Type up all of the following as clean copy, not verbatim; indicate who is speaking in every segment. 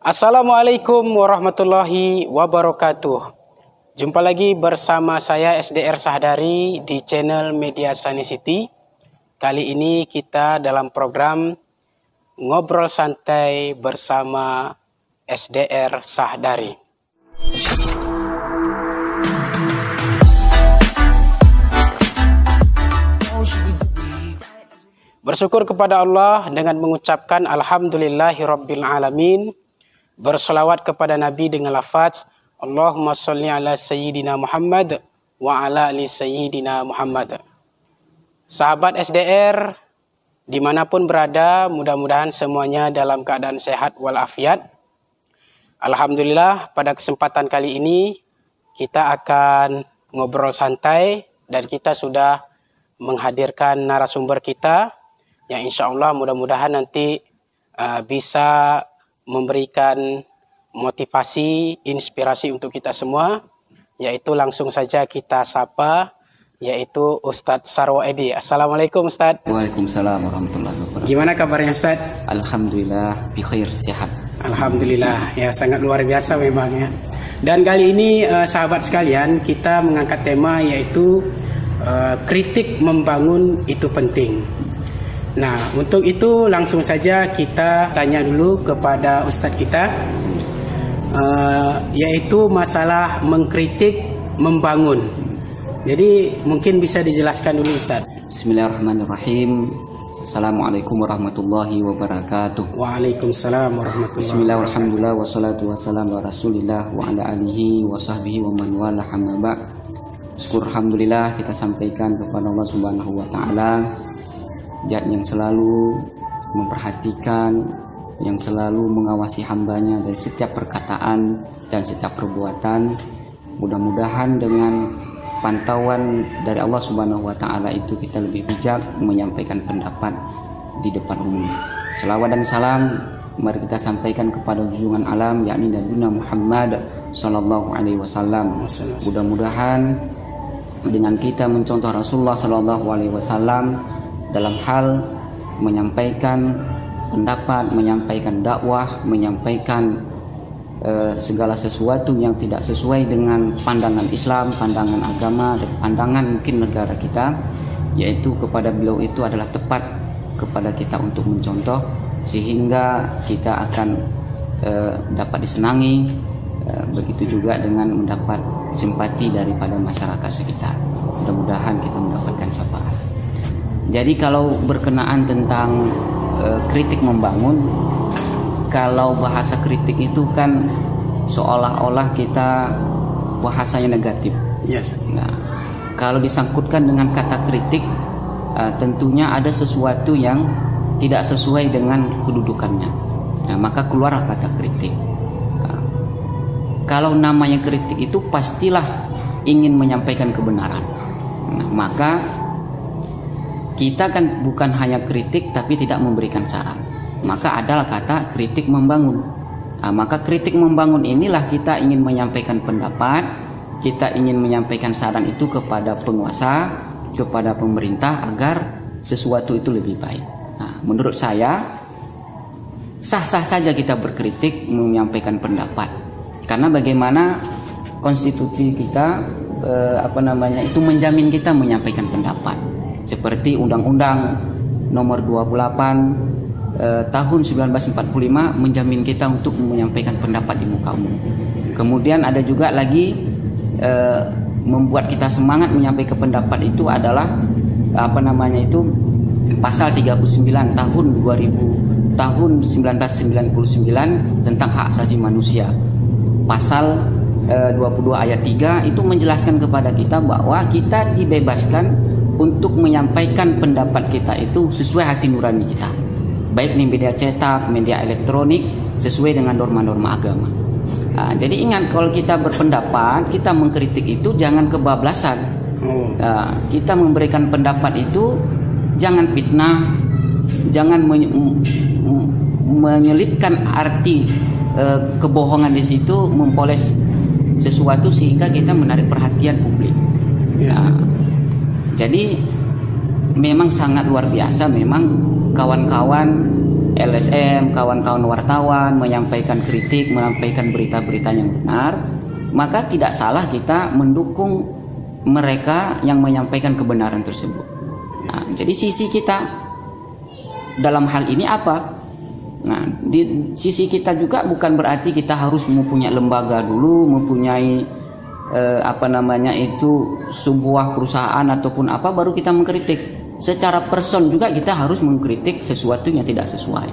Speaker 1: Assalamualaikum warahmatullahi wabarakatuh. Jumpa lagi bersama saya SDR Sahdari di channel Media Sanicity. Kali ini kita dalam program Ngobrol Santai bersama SDR Sahdari. Bersyukur kepada Allah dengan mengucapkan Alhamdulillahirabbil alamin. Berselawat kepada Nabi dengan lafaz Allahumma sholli ala Sayyidina Muhammad wa ala ali Sayyidina Muhammad. Sahabat SDR dimanapun berada, mudah-mudahan semuanya dalam keadaan sehat walafiat. Alhamdulillah, pada kesempatan kali ini kita akan ngobrol santai dan kita sudah menghadirkan narasumber kita yang insya Allah mudah-mudahan nanti bisa memberikan motivasi, inspirasi untuk kita semua, yaitu langsung saja kita sapa, yaitu Ustadz Sarwo Edi. Assalamualaikum Ustadz.
Speaker 2: Waalaikumsalam warahmatullahi wabarakatuh.
Speaker 1: Gimana kabarnya Ustadz?
Speaker 2: Alhamdulillah, bikhair, sehat.
Speaker 1: Alhamdulillah, ya sangat luar biasa memang ya. Dan kali ini sahabat sekalian, kita mengangkat tema yaitu kritik membangun itu penting. Nah, untuk itu langsung saja kita tanya dulu kepada Ustadz kita, yaitu masalah mengkritik membangun. Jadi mungkin bisa dijelaskan dulu Ustadz.
Speaker 2: Bismillahirrahmanirrahim. Assalamualaikum warahmatullahi wabarakatuh.
Speaker 1: Waalaikumsalam warahmatullahi wabarakatuh.
Speaker 2: Bismillahirrahmanirrahim. Wassalatu wassalamu ala rasulillah wa ala alihi wa sahbihi wa man wala hamma ba'. Syukur alhamdulillah kita sampaikan kepada Allah Subhanahu wa taala, Zat yang selalu memperhatikan, yang selalu mengawasi hambanya dari setiap perkataan dan setiap perbuatan. Mudah-mudahan dengan pantauan dari Allah Subhanahu wa taala itu kita lebih bijak menyampaikan pendapat di depan umum. Selawat dan salam mari kita sampaikan kepada junjungan alam yakni Nabi Muhammad sallallahu alaihi wasallam. Mudah-mudahan dengan kita mencontoh Rasulullah sallallahu alaihi wasallam dalam hal menyampaikan pendapat, menyampaikan dakwah, menyampaikan segala sesuatu yang tidak sesuai dengan pandangan Islam, pandangan agama, dan pandangan mungkin negara kita, yaitu kepada beliau itu adalah tepat kepada kita untuk mencontoh, sehingga kita akan dapat disenangi, begitu juga dengan mendapat simpati daripada masyarakat sekitar. Mudah-mudahan kita mendapatkan syafaat. Jadi kalau berkenaan tentang kritik membangun, kalau bahasa kritik itu kan seolah-olah kita bahasanya negatif. Yes. Nah, kalau disangkutkan dengan kata kritik, tentunya ada sesuatu yang tidak sesuai dengan kedudukannya. Nah, maka keluarlah kata kritik. Nah, kalau namanya kritik itu pastilah ingin menyampaikan kebenaran. Nah, maka kita kan bukan hanya kritik tapi tidak memberikan saran. Maka adalah kata kritik membangun. Nah, maka kritik membangun inilah kita ingin menyampaikan pendapat, kita ingin menyampaikan saran itu kepada penguasa, kepada pemerintah agar sesuatu itu lebih baik. Nah, menurut saya sah-sah saja kita berkritik, menyampaikan pendapat. Karena bagaimana konstitusi kita itu menjamin kita menyampaikan pendapat. Seperti Undang-Undang Nomor 28 tahun 1945 menjamin kita untuk menyampaikan pendapat di muka umum. Kemudian ada juga lagi membuat kita semangat menyampaikan pendapat itu adalah pasal 39 tahun 1999 tentang hak asasi manusia. Pasal 22 ayat 3 itu menjelaskan kepada kita bahwa kita dibebaskan untuk menyampaikan pendapat kita itu sesuai hati nurani kita, baik di media cetak, media elektronik, sesuai dengan norma-norma agama. Nah, jadi ingat, kalau kita berpendapat, kita mengkritik itu jangan kebablasan. Nah, kita memberikan pendapat itu jangan fitnah, jangan menyelipkan arti kebohongan di situ, mempoles sesuatu sehingga kita menarik perhatian publik. Nah, jadi memang sangat luar biasa memang kawan-kawan LSM, kawan-kawan wartawan menyampaikan kritik, menyampaikan berita-berita yang benar, maka tidak salah kita mendukung mereka yang menyampaikan kebenaran tersebut. Nah, jadi sisi kita dalam hal ini apa? Nah, di sisi kita juga bukan berarti kita harus mempunyai lembaga dulu, mempunyai sebuah perusahaan ataupun apa baru kita mengkritik. Secara person juga kita harus mengkritik sesuatu yang tidak sesuai.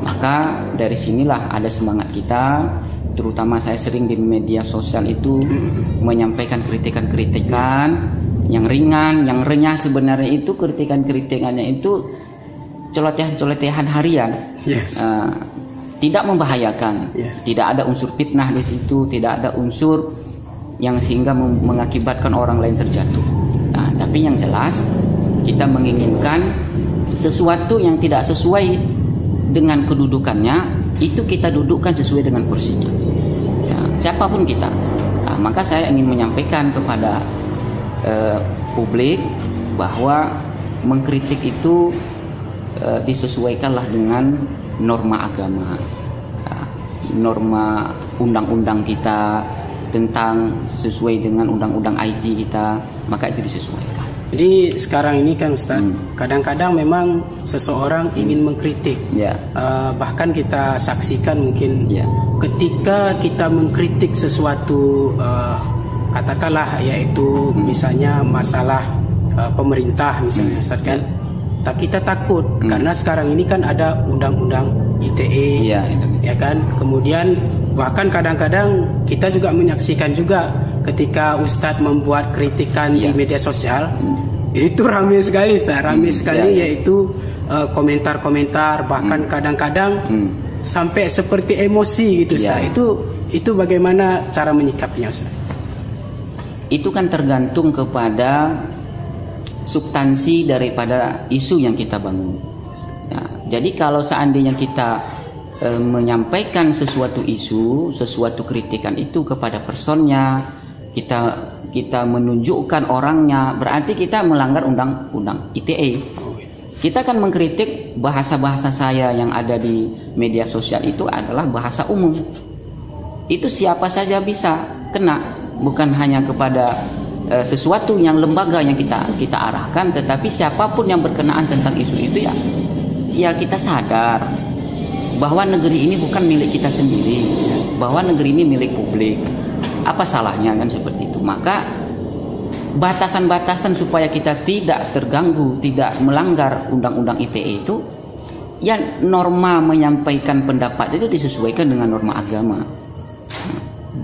Speaker 2: Maka dari sinilah ada semangat kita, terutama saya sering di media sosial itu menyampaikan kritikan-kritikan yang ringan, yang renyah. Sebenarnya itu kritikan-kritikannya itu celotehan-celotehan harian, tidak membahayakan, tidak ada unsur fitnah di situ, tidak ada unsur yang sehingga mengakibatkan orang lain terjatuh. Nah, tapi yang jelas kita menginginkan sesuatu yang tidak sesuai dengan kedudukannya itu kita dudukkan sesuai dengan porsinya. Ya, siapapun kita. Nah, maka saya ingin menyampaikan kepada publik bahwa mengkritik itu disesuaikanlah dengan norma agama, norma undang-undang kita, tentang sesuai dengan undang-undang IT kita, maka itu disesuaikan.
Speaker 1: Jadi sekarang ini kan Ustaz, kadang-kadang memang seseorang ingin mengkritik, bahkan kita saksikan mungkin ketika kita mengkritik sesuatu, katakanlah yaitu misalnya masalah pemerintah misalnya, Ustaz kan. Tapi kita takut karena sekarang ini kan ada undang-undang ITE, ya kan. Kemudian bahkan kadang-kadang kita juga menyaksikan juga ketika Ustadz membuat kritikan di media sosial, itu ramai sekali, Ustaz, ramai sekali, yaitu komentar-komentar, bahkan kadang-kadang sampai seperti emosi gitu, Ustaz. Itu bagaimana cara menyikapinya, Ustaz?
Speaker 2: Itu kan tergantung kepada substansi daripada isu yang kita bangun. Nah, jadi kalau seandainya kita menyampaikan sesuatu isu, sesuatu kritikan itu kepada personnya, kita menunjukkan orangnya, berarti kita melanggar undang-undang ITE. Kita kan mengkritik bahasa-bahasa saya yang ada di media sosial itu adalah bahasa umum. Itu siapa saja bisa kena, bukan hanya kepada sesuatu yang lembaga yang kita arahkan, tetapi siapapun yang berkenaan tentang isu itu ya kita sadar bahwa negeri ini bukan milik kita sendiri, bahwa negeri ini milik publik. Apa salahnya kan seperti itu? Maka batasan-batasan supaya kita tidak terganggu, tidak melanggar undang-undang ITE itu, ya norma menyampaikan pendapat itu disesuaikan dengan norma agama.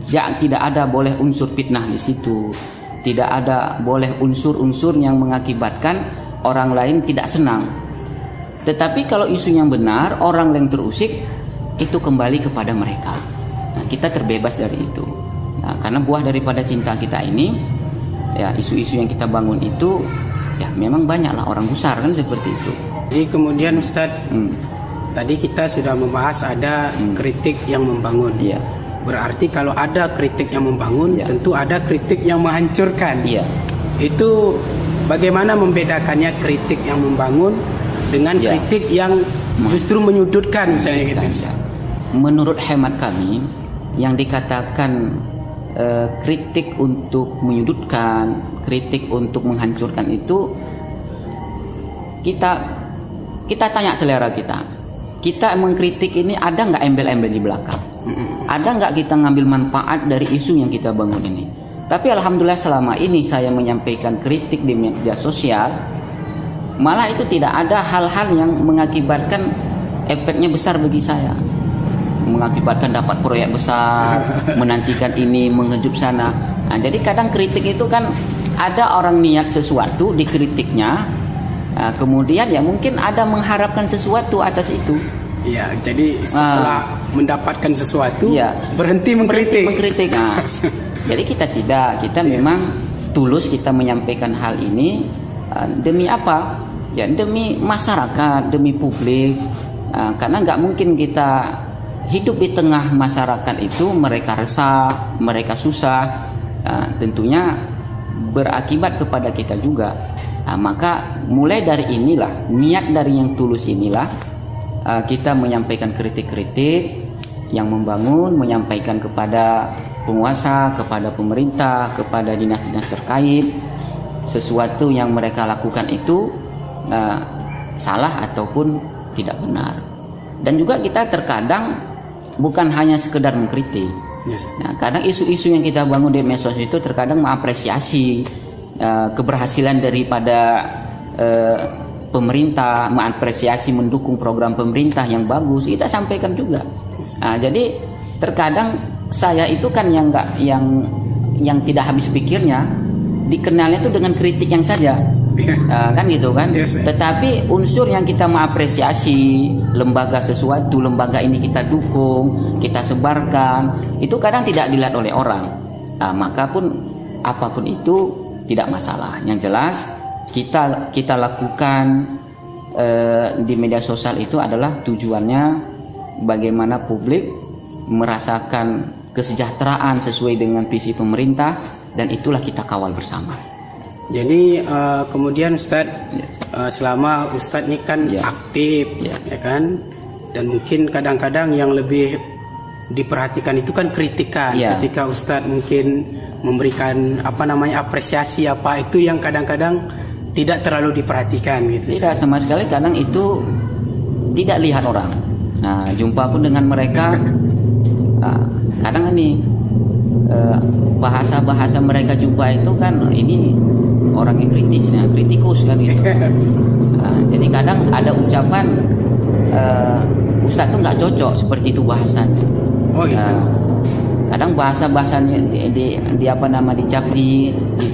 Speaker 2: Tidak ada boleh unsur fitnah di situ. Tidak ada boleh unsur-unsur yang mengakibatkan orang lain tidak senang. Tetapi kalau isu yang benar, orang yang terusik, itu kembali kepada mereka. Nah, kita terbebas dari itu. Nah, karena buah daripada cinta kita ini, ya isu-isu yang kita bangun itu, ya memang banyaklah orang besar kan seperti itu.
Speaker 1: Jadi kemudian Ustadz, tadi kita sudah membahas ada kritik yang membangun. Berarti kalau ada kritik yang membangun, tentu ada kritik yang menghancurkan. Itu bagaimana membedakannya kritik yang membangun dengan kritik yang justru menyudutkan misalnya gitu.
Speaker 2: Menurut hemat kami, yang dikatakan kritik untuk menyudutkan, kritik untuk menghancurkan itu, kita tanya selera kita. Kita mengkritik ini ada nggak embel-embel di belakang? Ada nggak kita ngambil manfaat dari isu yang kita bangun ini? Tapi alhamdulillah selama ini saya menyampaikan kritik di media sosial, malah itu tidak ada hal-hal yang mengakibatkan efeknya besar bagi saya, mengakibatkan dapat proyek besar, menantikan ini, mengejut sana. Nah, jadi kadang kritik itu kan ada orang niat sesuatu dikritiknya, kemudian ya mungkin ada mengharapkan sesuatu atas itu.
Speaker 1: Iya, jadi setelah mendapatkan sesuatu berhenti mengkritik.
Speaker 2: Nah, jadi kita memang tulus kita menyampaikan hal ini demi apa? Ya demi masyarakat, demi publik. Karena nggak mungkin kita hidup di tengah masyarakat itu mereka resah, mereka susah, tentunya berakibat kepada kita juga. Maka mulai dari inilah, niat dari yang tulus inilah kita menyampaikan kritik-kritik yang membangun, menyampaikan kepada penguasa, kepada pemerintah, kepada dinas-dinas terkait sesuatu yang mereka lakukan itu salah ataupun tidak benar. Dan juga kita terkadang bukan hanya sekedar mengkritik. Nah, kadang isu-isu yang kita bangun di medsos itu terkadang mengapresiasi keberhasilan daripada pemerintah, mengapresiasi, mendukung program pemerintah yang bagus, kita sampaikan juga. Nah, jadi terkadang saya itu kan yang tidak habis pikirnya, dikenalnya itu dengan kritik yang saja, kan gitu kan. Tetapi unsur yang kita mengapresiasi lembaga sesuatu, lembaga ini kita dukung, kita sebarkan, itu kadang tidak dilihat oleh orang. Maka pun apapun itu tidak masalah. Yang jelas kita lakukan di media sosial itu adalah tujuannya bagaimana publik merasakan kesejahteraan sesuai dengan visi pemerintah, dan itulah kita kawal bersama.
Speaker 1: Jadi kemudian Ustadz, selama Ustadz ini kan aktif, ya kan, dan mungkin kadang-kadang yang lebih diperhatikan itu kan kritikan. Ketika Ustadz mungkin memberikan apresiasi itu yang kadang-kadang tidak terlalu diperhatikan gitu.
Speaker 2: Tidak sama sekali, kadang itu tidak lihat orang. Nah, jumpa pun dengan mereka, kadang ini bahasa-bahasa mereka jumpa itu kan ini orang yang kritikus kan gitu. Jadi kadang ada ucapan Ustadz tuh nggak cocok seperti itu bahasanya. Kadang bahasa-bahasanya di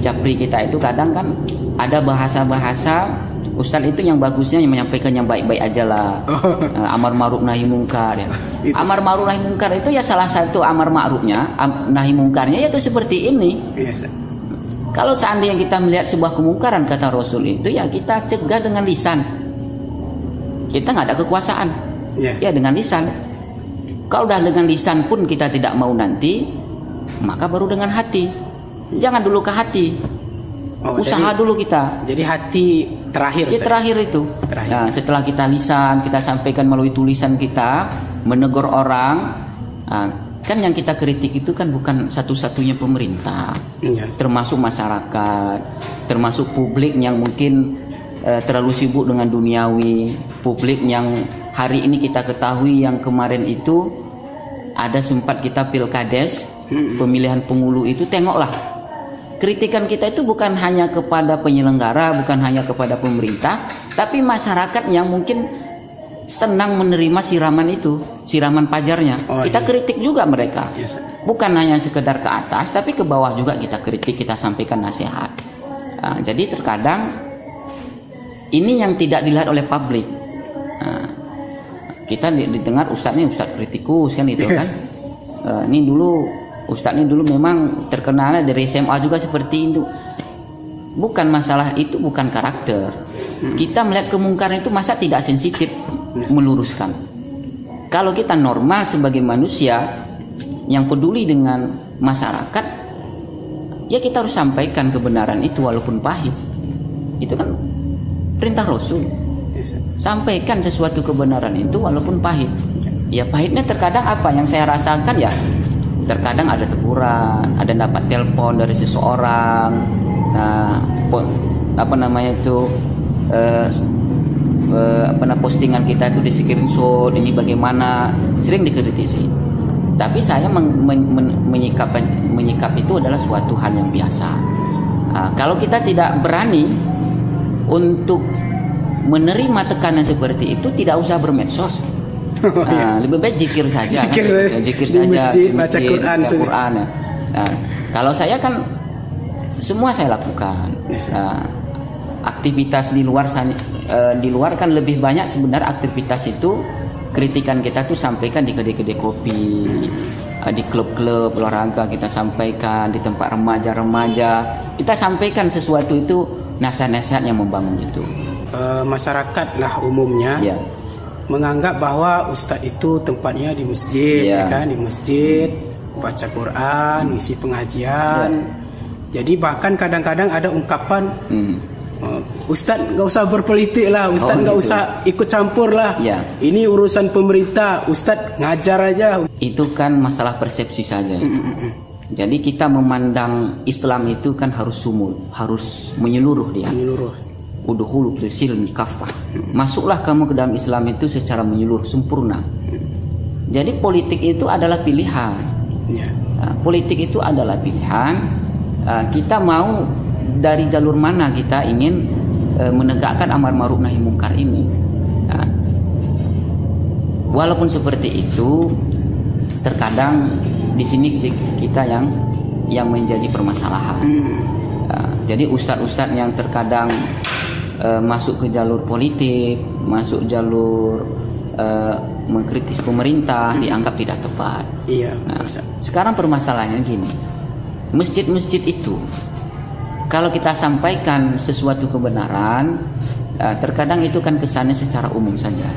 Speaker 2: capri kita itu kadang kan ada bahasa-bahasa Ustadz itu yang bagusnya yang menyampaikan yang baik-baik aja lah. Amar ma'ruf nahi mungkar ya. Amar ma'ruf nahi mungkar itu ya salah satu amar ma'rufnya, nahi mungkarnya yaitu seperti ini. Kalau seandainya kita melihat sebuah kemungkaran kata Rasul itu, ya kita cegah dengan lisan. Kita nggak ada kekuasaan. Ya dengan lisan. Kalau udah dengan lisan pun kita tidak mau nanti, maka baru dengan hati. Jangan dulu ke hati. Usaha dulu kita.
Speaker 1: Jadi hati terakhir.
Speaker 2: Terakhir itu. Nah, setelah kita lisan, kita sampaikan melalui tulisan kita, menegur orang. Kan yang kita kritik itu kan bukan satu-satunya pemerintah, termasuk masyarakat, termasuk publik yang mungkin terlalu sibuk dengan duniawi, publik yang hari ini kita ketahui yang kemarin itu ada sempat kita pilkades, pemilihan penghulu itu, tengoklah. Kritikan kita itu bukan hanya kepada penyelenggara, bukan hanya kepada pemerintah, tapi masyarakat yang mungkin senang menerima siraman itu, siraman pajarnya. Kita kritik juga mereka. Bukan hanya sekedar ke atas, tapi ke bawah juga kita kritik, kita sampaikan nasihat. Jadi terkadang ini yang tidak dilihat oleh publik. Kita didengar Ustadz kritikus kan itu kan. Ini dulu Ustadz ini dulu memang terkenalnya dari SMA juga seperti itu. Bukan masalah itu, bukan karakter. Kita melihat kemungkaran itu masa tidak sensitif meluruskan. Kalau kita normal sebagai manusia yang peduli dengan masyarakat, ya kita harus sampaikan kebenaran itu walaupun pahit. Itu kan perintah Rasul. Sampaikan sesuatu kebenaran itu walaupun pahit. Ya pahitnya terkadang apa yang saya rasakan ya, terkadang ada teguran, ada dapat telepon dari seseorang, postingan kita itu di screenshot, ini bagaimana, sering dikritisi. Tapi saya menyikap itu adalah suatu hal yang biasa. Kalau kita tidak berani untuk menerima tekanan seperti itu, tidak usah bermedsos. Lebih baik zikir saja, zikir saja,
Speaker 1: masjid, baca Quran.
Speaker 2: Kalau saya kan semua saya lakukan. Aktivitas di luar kan lebih banyak sebenarnya aktivitas itu. Kritikan kita tuh sampaikan di kedai-kedai kopi, di klub-klub olahraga kita sampaikan, di tempat remaja-remaja kita sampaikan sesuatu itu, nasihat-nasihat yang membangun itu.
Speaker 1: Masyarakat lah umumnya menganggap bahwa Ustadz itu tempatnya di masjid, ya kan, di masjid baca Quran, isi pengajian. Jadi bahkan kadang-kadang ada ungkapan Ustadz nggak usah berpolitik lah, Ustadz nggak
Speaker 2: gitu.
Speaker 1: usah ikut campur lah.
Speaker 2: Ya.
Speaker 1: Ini urusan pemerintah, Ustadz ngajar aja.
Speaker 2: Itu kan masalah persepsi saja. Jadi kita memandang Islam itu kan harus sumul, harus menyeluruh dia.
Speaker 1: Menyeluruh.
Speaker 2: Udhulu fil silmi kaffah. Masuklah kamu ke dalam Islam itu secara menyeluruh, sempurna. Jadi politik itu adalah pilihan.
Speaker 1: Ya.
Speaker 2: Nah, politik itu adalah pilihan. Kita mau dari jalur mana kita ingin menegakkan amar ma'ruf nahi mungkar ini. Nah, walaupun seperti itu, terkadang di sini kita yang menjadi permasalahan. Jadi ustadz-ustadz yang terkadang masuk ke jalur politik, masuk jalur mengkritis pemerintah, dianggap tidak tepat.
Speaker 1: Iya.
Speaker 2: Nah, sekarang permasalahannya gini, masjid-masjid itu kalau kita sampaikan sesuatu kebenaran, terkadang itu kan kesannya secara umum saja.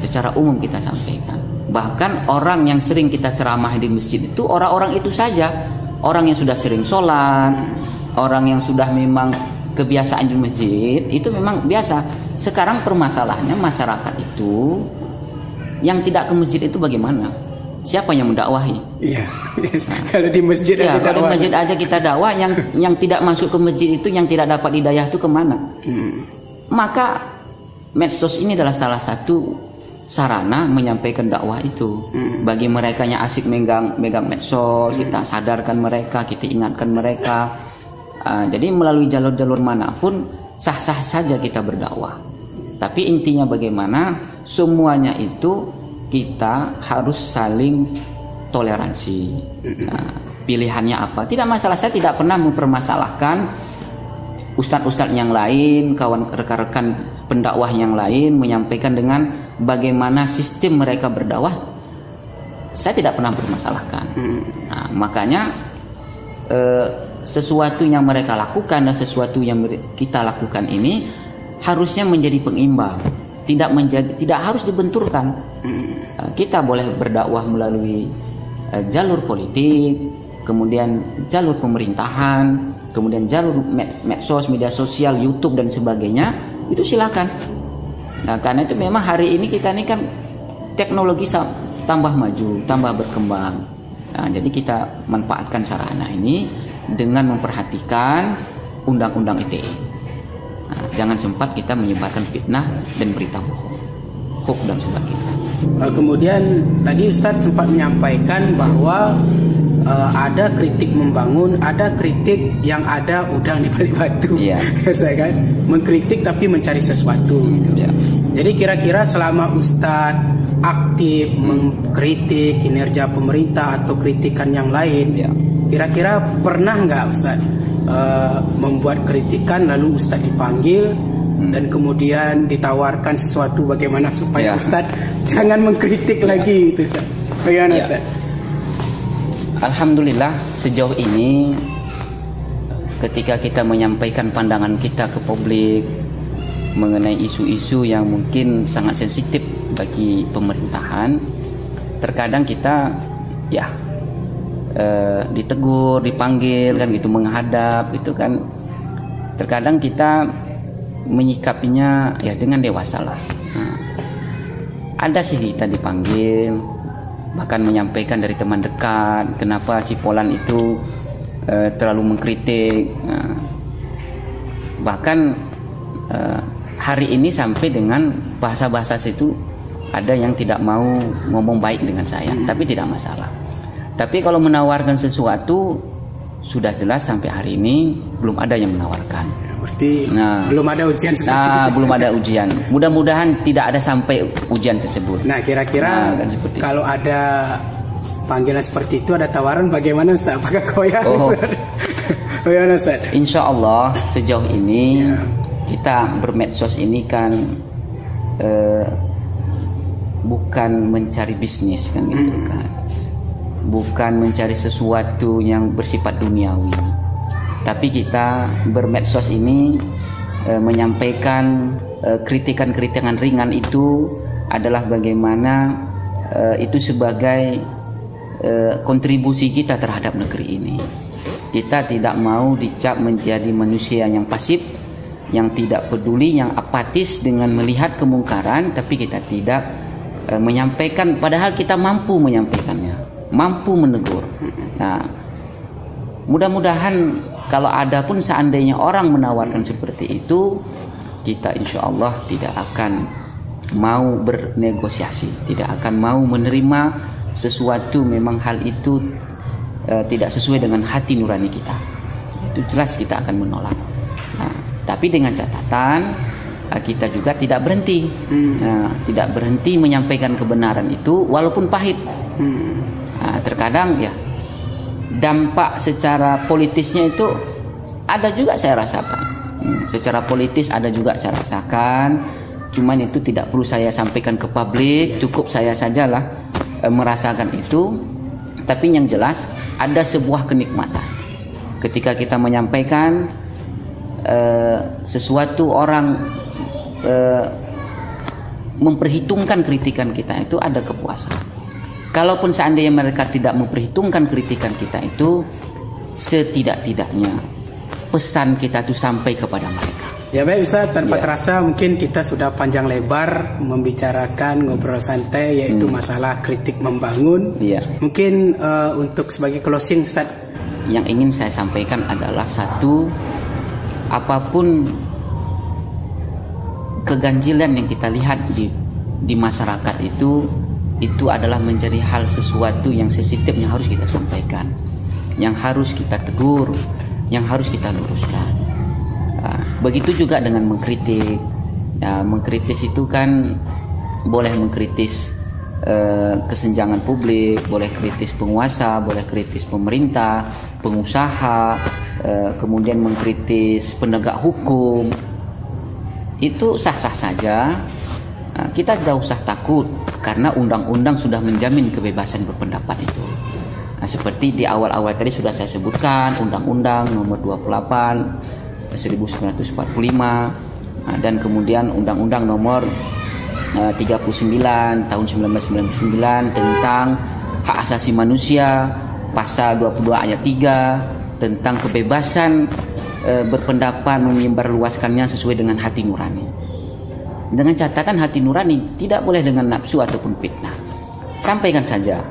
Speaker 2: Secara umum kita sampaikan. Bahkan orang yang sering kita ceramah di masjid itu orang-orang itu saja, orang yang sudah sering sholat, orang yang sudah memang kebiasaan di masjid itu memang biasa. Sekarang permasalahannya masyarakat itu yang tidak ke masjid itu bagaimana? Siapa yang mendakwahi?
Speaker 1: Iya. Kalau di masjid
Speaker 2: ya,
Speaker 1: aja
Speaker 2: kalau di masjid aja kita dakwah, yang tidak masuk ke masjid itu, yang tidak dapat hidayah itu kemana? Maka medsos ini adalah salah satu sarana menyampaikan dakwah itu. Bagi mereka yang asik megang medsos, kita sadarkan mereka, kita ingatkan mereka. Jadi melalui jalur-jalur manapun sah-sah saja kita berdakwah. Tapi intinya bagaimana semuanya itu kita harus saling toleransi. Pilihannya apa? Tidak masalah, saya tidak pernah mempermasalahkan ustadz-ustadz yang lain, kawan rekan-rekan pendakwah yang lain menyampaikan dengan bagaimana sistem mereka berdakwah. Saya tidak pernah mempermasalahkan. Nah, makanya sesuatu yang mereka lakukan dan sesuatu yang kita lakukan ini harusnya menjadi pengimbang, tidak harus dibenturkan. Kita boleh berdakwah melalui jalur politik, kemudian jalur pemerintahan, kemudian jalur medsos, media sosial, YouTube dan sebagainya, itu silakan. Nah, karena itu memang hari ini kita ini kan teknologi tambah maju, tambah berkembang. Nah, jadi kita manfaatkan sarana ini dengan memperhatikan undang-undang ITE. Nah, jangan sempat kita menyebarkan fitnah dan berita bohong, hoax dan sebagainya.
Speaker 1: Kemudian tadi Ustadz sempat menyampaikan bahwa ada kritik membangun, ada kritik yang ada udang di balik batu.
Speaker 2: Iya.
Speaker 1: Saya kan mengkritik tapi mencari sesuatu gitu.
Speaker 2: Iya.
Speaker 1: Jadi kira-kira selama Ustadz aktif mengkritik kinerja pemerintah atau kritikan yang lain,
Speaker 2: Iya.
Speaker 1: kira-kira pernah nggak Ustadz membuat kritikan lalu Ustadz dipanggil dan kemudian ditawarkan sesuatu bagaimana supaya Ustadz jangan mengkritik lagi itu Ustadz. Bagaimana Ustadz?
Speaker 2: Alhamdulillah sejauh ini ketika kita menyampaikan pandangan kita ke publik mengenai isu-isu yang mungkin sangat sensitif bagi pemerintahan, terkadang kita ditegur, dipanggil kan gitu, menghadap itu kan terkadang kita menyikapinya dengan dewasa lah. Ada sih kita dipanggil, bahkan menyampaikan dari teman dekat kenapa si Polan itu terlalu mengkritik. Bahkan hari ini sampai dengan bahasa-bahasa situ ada yang tidak mau ngomong baik dengan saya, tapi tidak masalah. Tapi kalau menawarkan sesuatu sudah jelas sampai hari ini belum ada yang menawarkan.
Speaker 1: Berarti belum ada ujian seperti itu.
Speaker 2: Belum ada ujian. Mudah-mudahan tidak ada sampai ujian tersebut.
Speaker 1: Nah, kira-kira kalau ada panggilan seperti itu, ada tawaran, bagaimana Ustaz? Apakah koyak? Bagaimana Ustaz?
Speaker 2: Insya Allah sejauh ini kita bermedsos ini kan bukan mencari bisnis kan gitu kan. Bukan mencari sesuatu yang bersifat duniawi. Tapi kita bermedsos ini menyampaikan kritikan-kritikan ringan itu adalah bagaimana itu sebagai kontribusi kita terhadap negeri ini. Kita tidak mau dicap menjadi manusia yang pasif, yang tidak peduli, yang apatis dengan melihat kemungkaran, tapi kita tidak menyampaikan, padahal kita mampu menyampaikannya, mampu menegur. Nah, mudah-mudahan kalau ada pun seandainya orang menawarkan seperti itu, kita insya Allah tidak akan mau bernegosiasi, tidak akan mau menerima sesuatu memang hal itu tidak sesuai dengan hati nurani kita. Itu jelas kita akan menolak. Nah, tapi dengan catatan kita juga tidak berhenti, tidak berhenti menyampaikan kebenaran itu walaupun pahit. Nah, terkadang ya dampak secara politisnya itu ada juga saya rasakan. Secara politis ada juga saya rasakan. Cuman itu tidak perlu saya sampaikan ke publik, cukup saya sajalah merasakan itu. Tapi yang jelas ada sebuah kenikmatan ketika kita menyampaikan sesuatu, orang memperhitungkan kritikan kita, itu ada kepuasan. Kalaupun seandainya mereka tidak memperhitungkan kritikan kita itu, setidak-tidaknya pesan kita itu sampai kepada mereka.
Speaker 1: Ya baik Ustaz, tanpa terasa mungkin kita sudah panjang lebar membicarakan ngobrol santai, yaitu masalah kritik membangun. Mungkin untuk sebagai closing Ustaz,
Speaker 2: yang ingin saya sampaikan adalah satu, apapun keganjilan yang kita lihat di masyarakat itu adalah menjadi hal sesuatu yang sensitif, yang harus kita sampaikan, yang harus kita tegur, yang harus kita luruskan. Begitu juga dengan mengkritik. Mengkritis itu kan boleh mengkritis kesenjangan publik, boleh kritis penguasa, boleh kritis pemerintah, pengusaha, kemudian mengkritis penegak hukum. Itu sah-sah saja. Kita tidak usah takut karena undang-undang sudah menjamin kebebasan berpendapat itu. Seperti di awal-awal tadi sudah saya sebutkan, Undang-Undang Nomor 28 1945, dan kemudian Undang-Undang Nomor 39 tahun 1999 tentang hak asasi manusia, pasal 22 ayat 3 tentang kebebasan berpendapat, menyebarluaskannya sesuai dengan hati nurani. Dengan catatan hati nurani, tidak boleh dengan nafsu ataupun fitnah. Sampaikan saja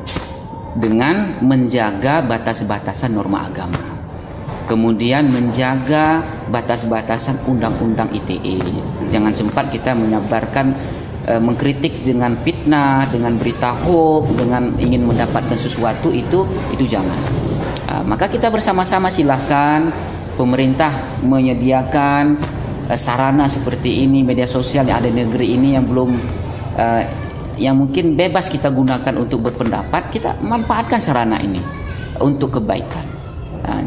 Speaker 2: dengan menjaga batas-batasan norma agama, kemudian menjaga batas-batasan undang-undang ITE. Jangan sempat kita menyebarkan, mengkritik dengan fitnah, dengan berita hoax, dengan ingin mendapatkan sesuatu, itu jangan. Maka kita bersama-sama silahkan pemerintah menyediakan sarana seperti ini, media sosial yang ada di negeri ini yang belum yang mungkin bebas kita gunakan untuk berpendapat, kita manfaatkan sarana ini untuk kebaikan.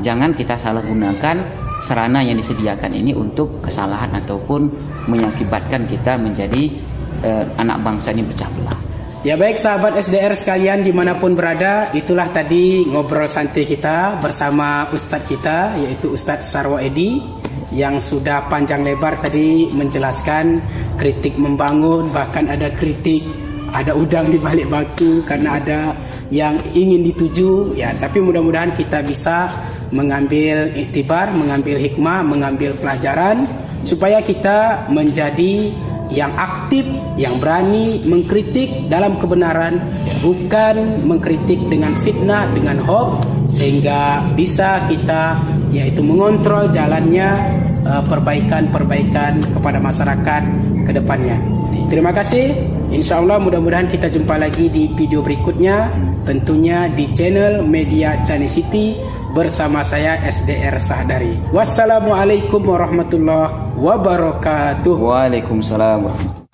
Speaker 2: Jangan kita salah gunakan sarana yang disediakan ini untuk kesalahan ataupun mengakibatkan kita menjadi anak bangsa ini pecah belah.
Speaker 1: Ya baik sahabat SDR sekalian dimanapun berada, itulah tadi ngobrol santai kita bersama Ustadz kita, yaitu Ustadz Sarwo Edi, yang sudah panjang lebar tadi menjelaskan kritik membangun, bahkan ada kritik, ada udang di balik batu karena ada yang ingin dituju. Ya, tapi mudah-mudahan kita bisa mengambil iktibar, mengambil hikmah, mengambil pelajaran supaya kita menjadi yang aktif, yang berani mengkritik dalam kebenaran, bukan mengkritik dengan fitnah, dengan hoax, sehingga bisa kita yaitu mengontrol jalannya perbaikan-perbaikan kepada masyarakat ke depannya. Terima kasih. Insya Allah mudah-mudahan kita jumpa lagi di video berikutnya, tentunya di channel Media Chanicity bersama saya SDR Sahdari. Wassalamualaikum warahmatullahi wabarakatuh.
Speaker 2: Waalaikumsalam warahmatullahi wabarakatuh.